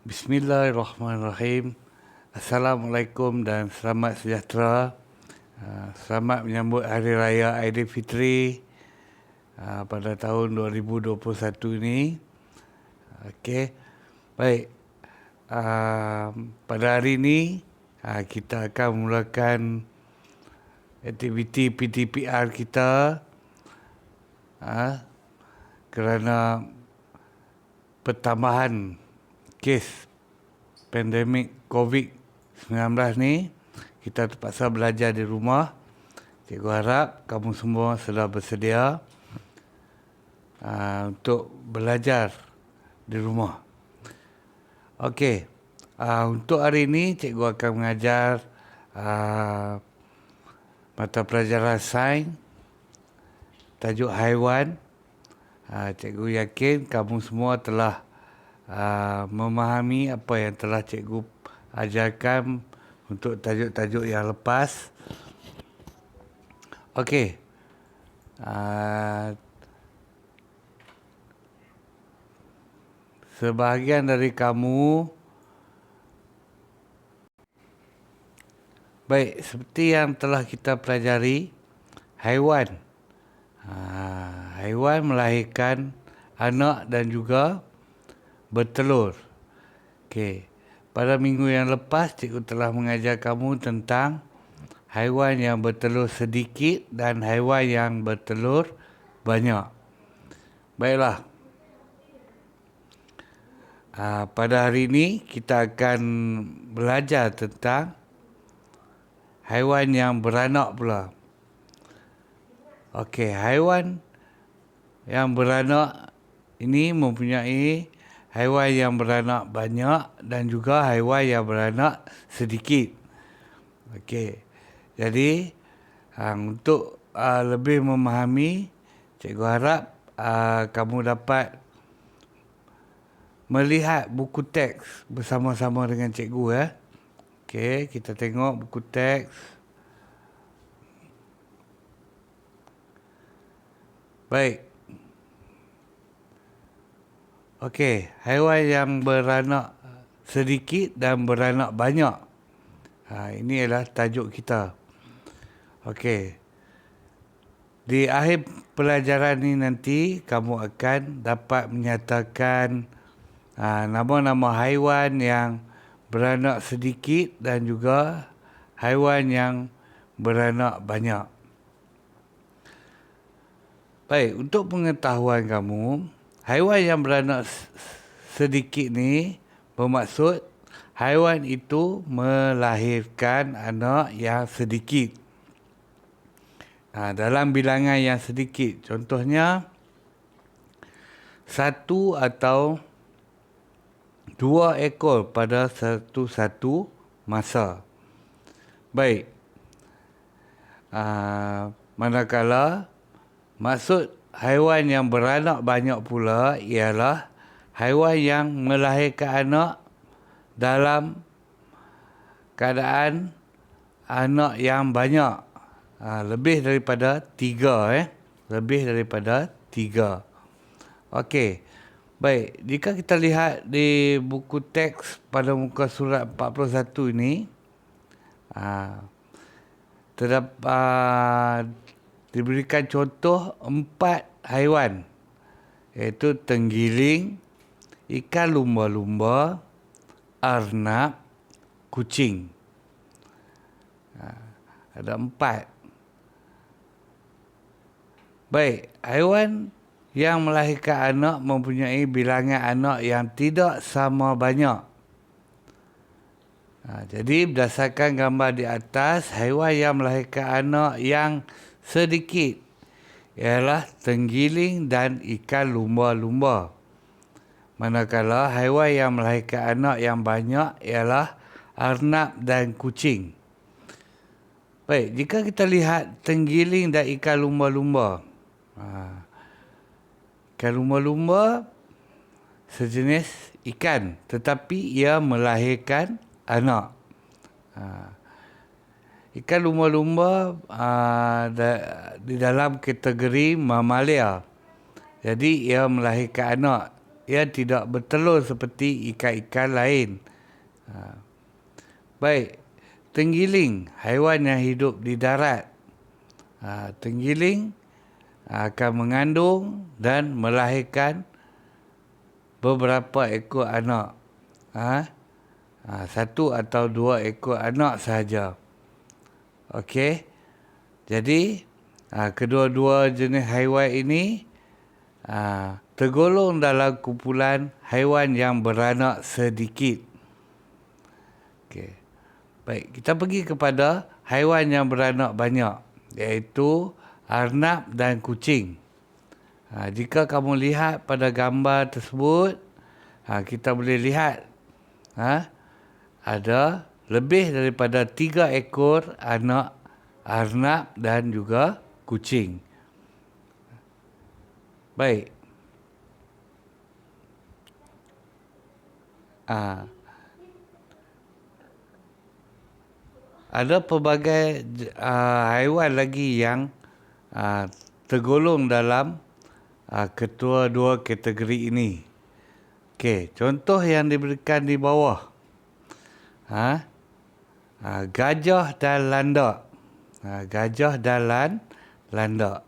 Bismillahirrahmanirrahim. Assalamualaikum dan selamat sejahtera. Selamat menyambut Hari Raya Aidilfitri pada tahun 2021 ini. Okey. Baik. Pada hari ini kita akan memulakan aktiviti PTPR kita kerana pertambahan kes pandemik COVID-19 ni, kita terpaksa belajar di rumah. Cikgu harap kamu semua sudah bersedia untuk belajar di rumah. Okey, untuk hari ini cikgu akan mengajar mata pelajaran sains tajuk haiwan. Cikgu yakin kamu semua telah memahami apa yang telah cikgu ajarkan untuk tajuk-tajuk yang lepas. Okey. Sebahagian dari kamu, baik, seperti yang telah kita pelajari, haiwan. Haiwan melahirkan anak dan juga bertelur. Okey. Pada minggu yang lepas, cikgu telah mengajar kamu tentang haiwan yang bertelur sedikit dan haiwan yang bertelur banyak. Baiklah. Pada hari ini, kita akan belajar tentang haiwan yang beranak pula. Okey, haiwan yang beranak ini mempunyai haiwan yang beranak banyak dan juga haiwan yang beranak sedikit. Okey. Jadi, untuk lebih memahami, cikgu harap kamu dapat melihat buku teks bersama-sama dengan cikgu ya. Okey, kita tengok buku teks. Baik. Okey, haiwan yang beranak sedikit dan beranak banyak. Ini adalah tajuk kita. Okey. Di akhir pelajaran ini nanti, kamu akan dapat menyatakan nama-nama haiwan yang beranak sedikit dan juga haiwan yang beranak banyak. Baik, untuk pengetahuan kamu, haiwan yang beranak sedikit ni bermaksud haiwan itu melahirkan anak yang sedikit. Dalam bilangan yang sedikit. Contohnya, 1 atau 2 ekor pada satu masa. Baik. Manakala maksud haiwan yang beranak banyak pula ialah haiwan yang melahirkan anak dalam keadaan anak yang banyak. Lebih daripada 3. Lebih daripada 3. Okey. Baik, jika kita lihat di buku teks pada muka surat 41 ini, terdapat diberikan contoh 4 haiwan, iaitu tenggiling, ikan lumba-lumba, arnab, kucing. Ada 4. Baik, haiwan yang melahirkan anak mempunyai bilangan anak yang tidak sama banyak. Jadi berdasarkan gambar di atas, haiwan yang melahirkan anak yang sedikit ialah tenggiling dan ikan lumba-lumba. Manakala haiwan yang melahirkan anak yang banyak ialah arnab dan kucing. Baik, jika kita lihat tenggiling dan ikan lumba-lumba. Ikan lumba-lumba sejenis ikan, tetapi ia melahirkan anak. Ikan lumba-lumba di dalam kategori mamalia. Jadi ia melahirkan anak. ia tidak bertelur seperti ikan-ikan lain. Baik, tenggiling, haiwan yang hidup di darat. Tenggiling akan mengandung dan melahirkan beberapa ekor anak. Satu atau dua ekor anak sahaja. Okey. Jadi, kedua-dua jenis haiwan ini tergolong dalam kumpulan haiwan yang beranak sedikit. Okey. Baik, kita pergi kepada haiwan yang beranak banyak, iaitu arnab dan kucing. Jika kamu lihat pada gambar tersebut, kita boleh lihat ada lebih daripada 3 ekor anak arnab dan juga kucing. Baik. Ada pelbagai haiwan lagi yang tergolong dalam kedua-dua kategori ini. Okey, contoh yang diberikan di bawah. Gajah dan landak. Gajah dan landak.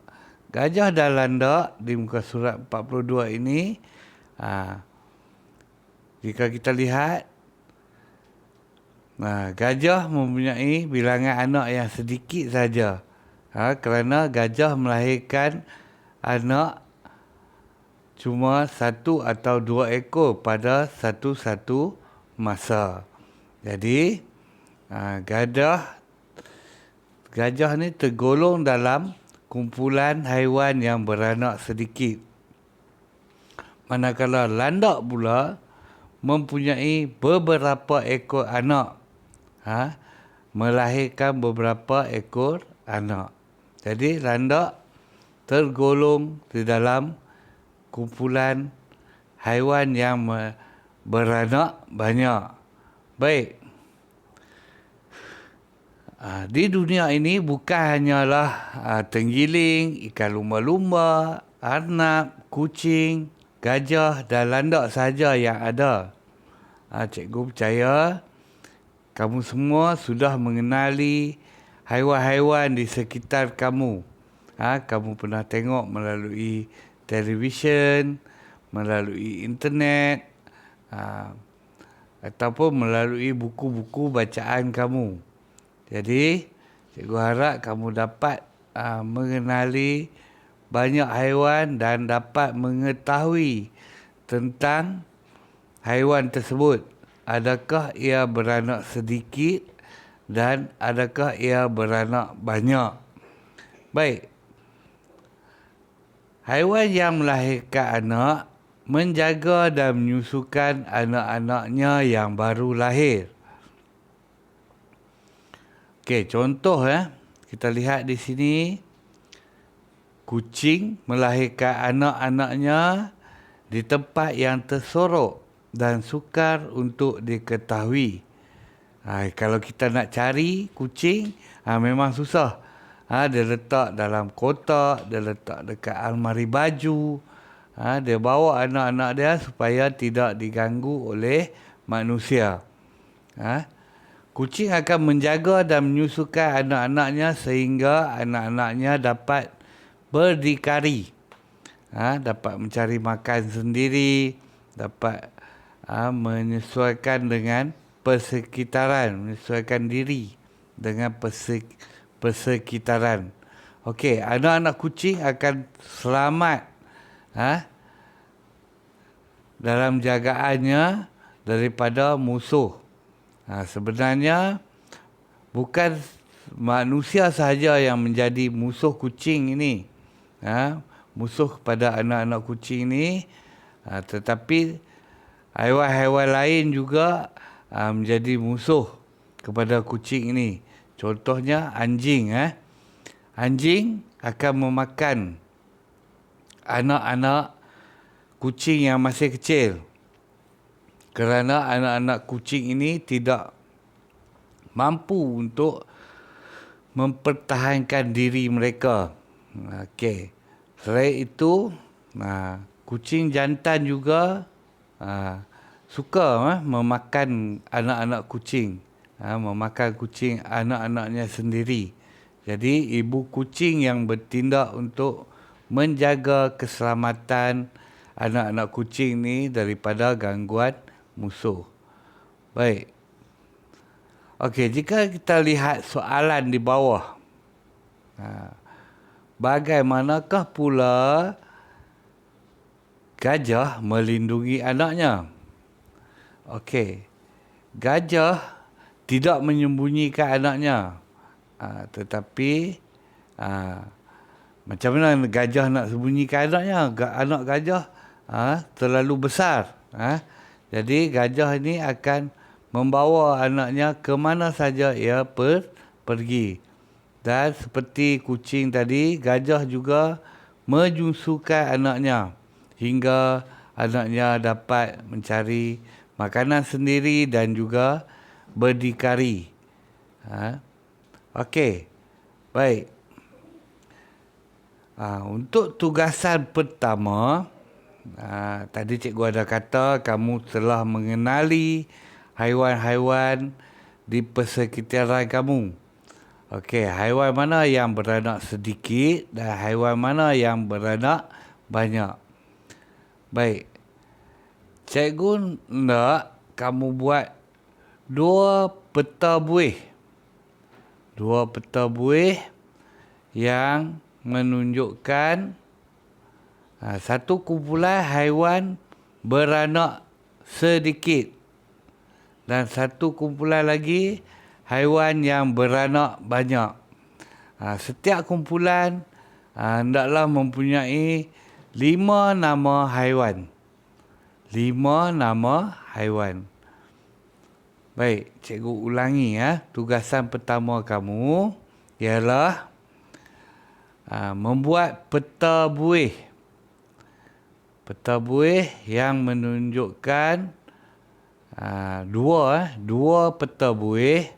Gajah dan landak di muka surat 42 ini, jika kita lihat, gajah mempunyai bilangan anak yang sedikit saja. Kerana gajah melahirkan anak cuma 1 atau 2 ekor pada satu-satu masa. Jadi, gajah ni tergolong dalam kumpulan haiwan yang beranak sedikit. Manakala landak pula mempunyai beberapa ekor anak. Melahirkan beberapa ekor anak. Jadi landak tergolong di dalam kumpulan haiwan yang beranak banyak. Baik. Di dunia ini bukan hanyalah tenggiling, ikan lumba-lumba, arnab, kucing, gajah dan landak saja yang ada. Cikgu percaya kamu semua sudah mengenali haiwan-haiwan di sekitar kamu. Kamu pernah tengok melalui televisyen, melalui internet, ataupun melalui buku-buku bacaan kamu. Jadi, cikgu harap kamu dapat mengenali banyak haiwan dan dapat mengetahui tentang haiwan tersebut. Adakah ia beranak sedikit dan adakah ia beranak banyak. Baik. Haiwan yang melahirkan anak menjaga dan menyusukan anak-anaknya yang baru lahir. Okey, contoh kita lihat di sini, kucing melahirkan anak-anaknya di tempat yang tersorok dan sukar untuk diketahui. Kalau kita nak cari kucing, memang susah. Dia letak dalam kotak, dia letak dekat almari baju. Dia bawa anak-anak dia supaya tidak diganggu oleh manusia. Kucing akan menjaga dan menyusukan anak-anaknya sehingga anak-anaknya dapat berdikari. Dapat mencari makan sendiri, dapat menyesuaikan dengan persekitaran, menyesuaikan diri dengan persekitaran. Okey, anak-anak kucing akan selamat dalam jagaannya daripada musuh. Sebenarnya bukan manusia sahaja yang menjadi musuh kucing ini. Musuh kepada anak-anak kucing ini, tetapi haiwan-haiwan lain juga menjadi musuh kepada kucing ini. Contohnya anjing. Anjing akan memakan anak-anak kucing yang masih kecil. Kerana anak-anak kucing ini tidak mampu untuk mempertahankan diri mereka. Okey. Selain itu, kucing jantan juga suka memakan anak-anak kucing. Memakan kucing anak-anaknya sendiri. Jadi ibu kucing yang bertindak untuk menjaga keselamatan anak-anak kucing ni daripada gangguan musuh. Baik. Okey, jika kita lihat soalan di bawah. Bagaimanakah pula gajah melindungi anaknya? Okey. Gajah tidak menyembunyikan anaknya. Tetapi macam mana gajah nak sembunyikan anaknya? Anak gajah terlalu besar. Jadi gajah ini akan membawa anaknya ke mana saja ia pergi. Dan seperti kucing tadi, gajah juga menyusukan anaknya hingga anaknya dapat mencari makanan sendiri dan juga berdikari. Okey, baik. Untuk tugasan pertama, tadi cikgu ada kata kamu telah mengenali haiwan-haiwan di persekitaran kamu. Okey, haiwan mana yang beranak sedikit dan haiwan mana yang beranak banyak. Baik. Cikgu nak kamu buat 2 peta buih. 2 peta buih yang menunjukkan satu kumpulan haiwan beranak sedikit dan satu kumpulan lagi haiwan yang beranak banyak. Setiap kumpulan hendaklah mempunyai 5 nama haiwan. 5 nama haiwan. Baik, cikgu ulangi tugasan pertama kamu ialah membuat peta buih. Peta buih yang menunjukkan dua peta buih.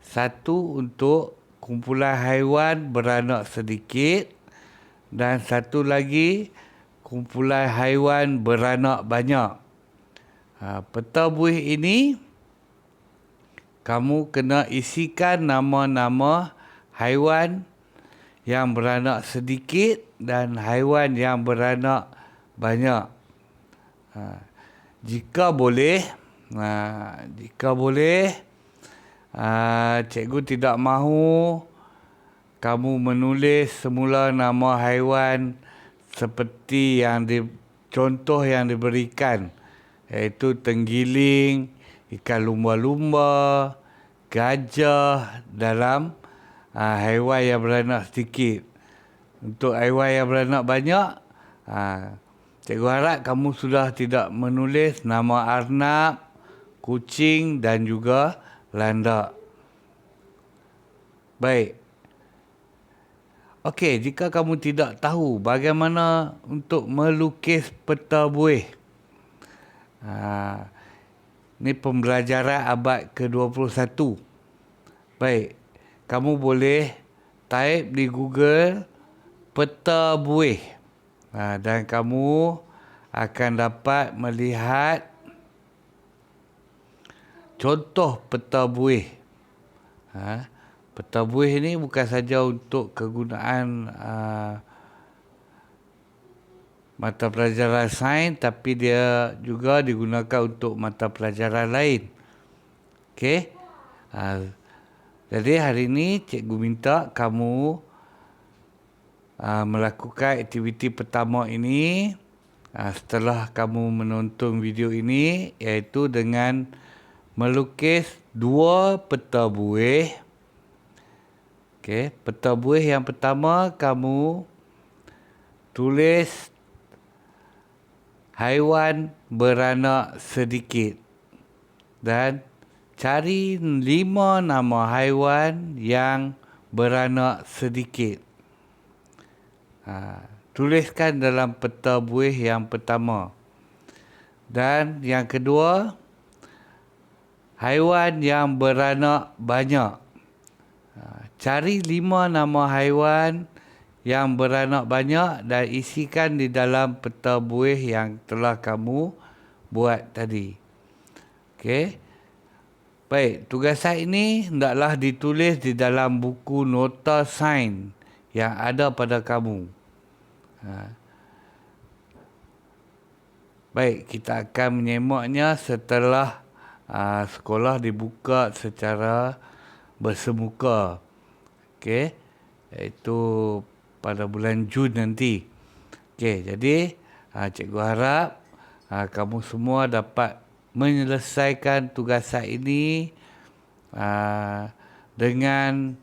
Satu untuk kumpulan haiwan beranak sedikit dan satu lagi kumpulan haiwan beranak banyak. Peta buih ini kamu kena isikan nama-nama haiwan yang beranak sedikit dan haiwan yang beranak banyak. Jika boleh, cikgu tidak mahu kamu menulis semula nama haiwan seperti contoh yang diberikan, iaitu tenggiling, ikan lumba-lumba, gajah dalam haiwan yang beranak sedikit. Untuk haiwan yang beranak banyak, cikgu harap kamu sudah tidak menulis nama arnab, kucing dan juga landak. Baik. Okey, jika kamu tidak tahu bagaimana untuk melukis peta buih. Ini pembelajaran abad ke-21. Baik, kamu boleh type di Google peta buih. Dan kamu akan dapat melihat contoh peta buih. Peta buih ini bukan saja untuk kegunaan mata pelajaran sains, tapi dia juga digunakan untuk mata pelajaran lain. Okey. Jadi hari ini cikgu minta kamu melakukan aktiviti pertama ini setelah kamu menonton video ini, iaitu dengan melukis 2 peta buih. Okey, peta buih yang pertama kamu tulis haiwan beranak sedikit dan cari 5 nama haiwan yang beranak sedikit. Tuliskan dalam peta buih yang pertama. Dan yang kedua, haiwan yang beranak banyak. Cari 5 nama haiwan yang beranak banyak dan isikan di dalam peta buih yang telah kamu buat tadi. Okey. Baik, tugasan ini hendaklah ditulis di dalam buku nota sains yang ada pada kamu. Baik, kita akan menyemaknya setelah sekolah dibuka secara bersemuka. Okey, iaitu pada bulan Jun nanti. Okey, jadi cikgu harap kamu semua dapat menyelesaikan tugasan ini dengan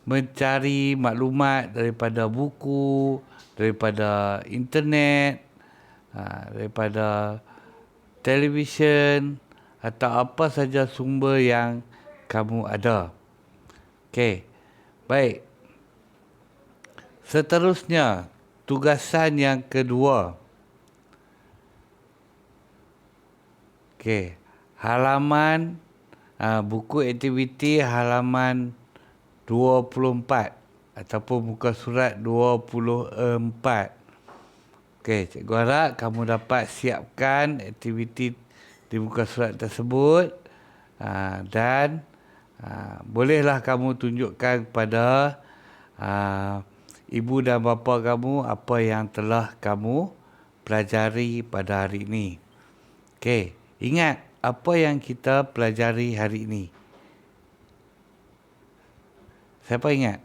mencari maklumat daripada buku, daripada internet, daripada televisyen atau apa saja sumber yang kamu ada. Okey, baik. Seterusnya, tugasan yang kedua. Okey, halaman buku aktiviti halaman 24 ataupun muka surat 24. Okey, cikgu harap kamu dapat siapkan aktiviti di muka surat tersebut dan bolehlah kamu tunjukkan kepada ibu dan bapa kamu apa yang telah kamu pelajari pada hari ini. Okey. Ingat apa yang kita pelajari hari ini? Siapa ingat?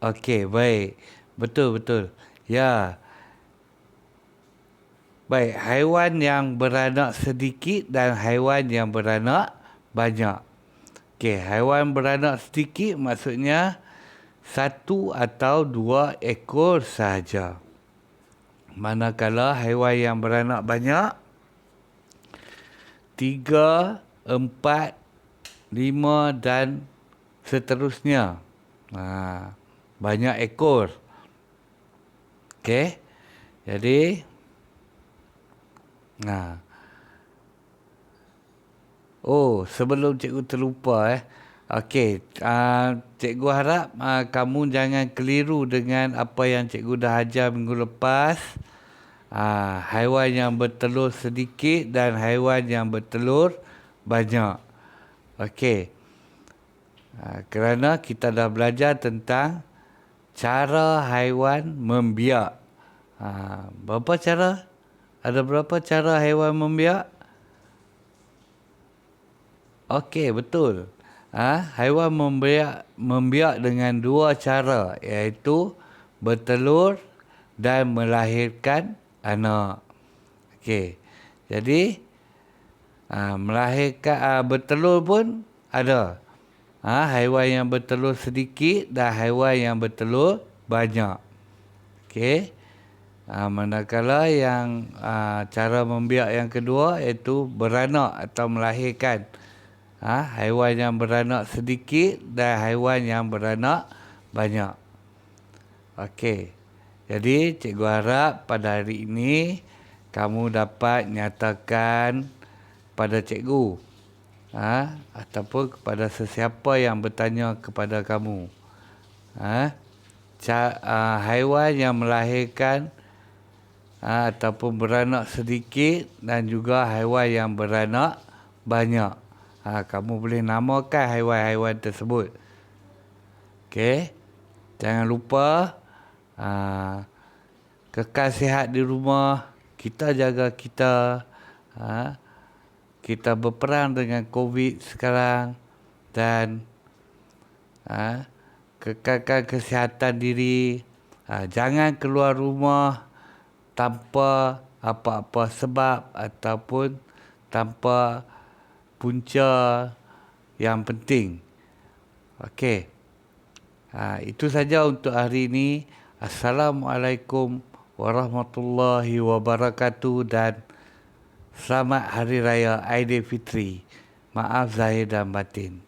Okey, baik. Betul. Ya. Baik, haiwan yang beranak sedikit dan haiwan yang beranak banyak. Okey, haiwan beranak sedikit maksudnya 1 atau 2 ekor sahaja. Manakala haiwan yang beranak banyak 3, 4, 5 dan seterusnya. Banyak ekor. Okey. Jadi sebelum cikgu terlupa Okey, cikgu harap kamu jangan keliru dengan apa yang cikgu dah ajar minggu lepas. Haiwan yang bertelur sedikit dan haiwan yang bertelur banyak. Okey. Kerana kita dah belajar tentang cara haiwan membiak. Berapa cara? Ada berapa cara haiwan membiak? Okey, betul. Haiwan membiak dengan 2 cara, iaitu bertelur dan melahirkan anak. Okey. Jadi melahirkan bertelur pun ada. Haiwan yang bertelur sedikit dan haiwan yang bertelur banyak. Okey. Manakala yang cara membiak yang kedua iaitu beranak atau melahirkan. Haiwan yang beranak sedikit dan haiwan yang beranak banyak. Okey. Jadi cikgu harap pada hari ini kamu dapat nyatakan pada cikgu ataupun kepada sesiapa yang bertanya kepada kamu. Haiwan yang melahirkan ataupun beranak sedikit dan juga haiwan yang beranak banyak. Kamu boleh namakan haiwan-haiwan tersebut. Okey. Jangan lupa kekal sihat di rumah. Kita jaga kita. Kita berperang dengan COVID sekarang. Dan kekalkan kesihatan diri. Jangan keluar rumah tanpa apa-apa sebab ataupun tanpa punca yang penting. Okey. Itu saja untuk hari ini. Assalamualaikum warahmatullahi wabarakatuh dan selamat Hari Raya Aidilfitri. Maaf zahir dan batin.